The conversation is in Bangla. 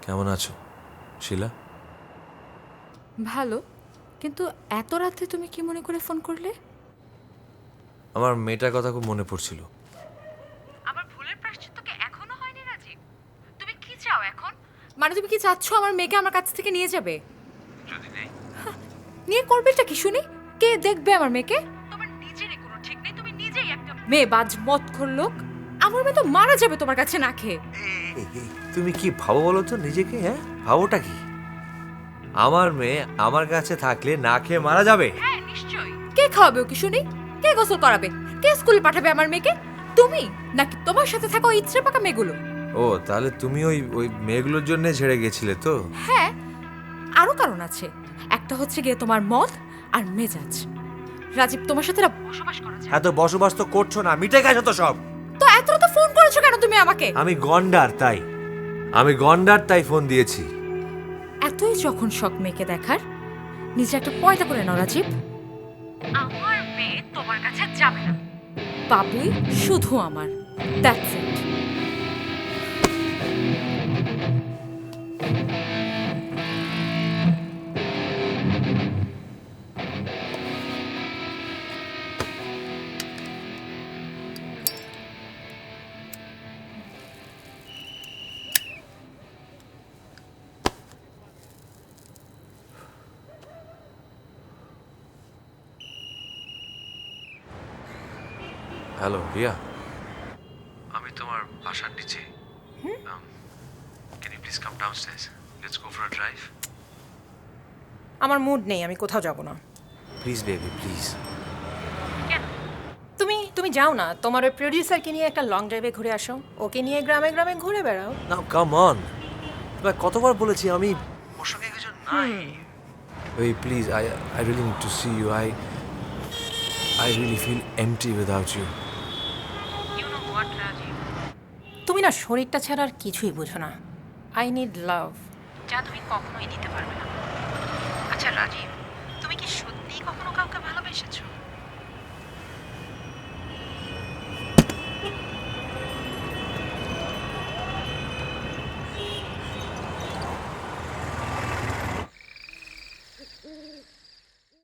কেমন আছো শিলা? ভালো, কিন্তু এত রাতে তুমি কি মনে করে ফোন করলে? আমার মেয়েটার কথা খুব মনে পড়ছিল। আমার ভুলের প্রায়শ্চিত্ত কি এখনো হয়নি রাজীব? তুমি কি চাও এখন? মানে তুমি কি চাচ্ছ আমার মেয়েকে আমার কাছ থেকে নিয়ে যাবে? যদি নেই নিয়ে করবেটা কি শুনি? কে দেখবে আমার মেয়েকে? তোমার নিজেরই কোনো ঠিক নেই, তুমি নিজেই একটা মেয়েবাজ মদখোর লোক। আমার মেয়ে তো মারা যাবে তোমার কাছে না খেয়ে। তুমি কি ভাবো বলো তো নিজেকে? হ্যাঁ, ভাবোটা কি? আমার মেয়ে আমার কাছে থাকলে না খেয়ে মারা যাবে? হ্যাঁ নিশ্চয়ই। কে খাওয়াবে ওকে শুনি? কে গোসল করাবে? কে স্কুলে পাঠাবে আমার মেয়েকে? তুমি নাকি তোমার সাথে থাকা ওই ইচ্ছে পাকা মেয়েগুলো? ও, তাহলে তুমি ওই ওই মেয়েগুলোর জন্য ছেড়ে গেছিলে তো? হ্যাঁ, আরো কারণ আছে। একটা হচ্ছে গিয়ে তোমার মত আর মেজাজ। রাজীব, তোমার সাথে বসবাস করা যায়? এত বসবাস তো করছো না, মিটে গেছে তো সব। তো এত রাতে ফোন করেছো কেন তুমি আমাকে? আমি গন্ডার তাই ফোন দিয়েছি। এতই যখন শখ মেয়েকে দেখার, নিজে একটা পয়দা করে নাও রাজীব। আমার মেয়ে তোমার কাছে যাবে না। বাবুই শুধু আমার। That's it. হ্যালো রিয়া, আমি তোমার বাসার নিচে। Can you please come downstairs? Let's go for a drive. আমার মুড নেই, আমি কোথাও যাব না। Please baby, please. তুমি তুমি যাও না, তোমার ওই প্রোডিউসারকে নিয়ে একটা লং ড্রাইভে ঘুরে আসো। ওকে নিয়ে গ্রামে গ্রামে ঘুরে বেড়াও। নাও কাম অন। তোমায় কতবার বলেছি আমি ওর সঙ্গে কিছু নাই। Hey, please, I really need to see you. I really feel empty without you. তুমি না শরীরটা ছাড়া আর কিছুই বুঝো না। আই নিড লাভ, যা তুমি কখনোই দিতে পারবে না। আচ্ছা রাজীব, তুমি কি সত্যিই কখনো কাউকে ভালোবেসেছো?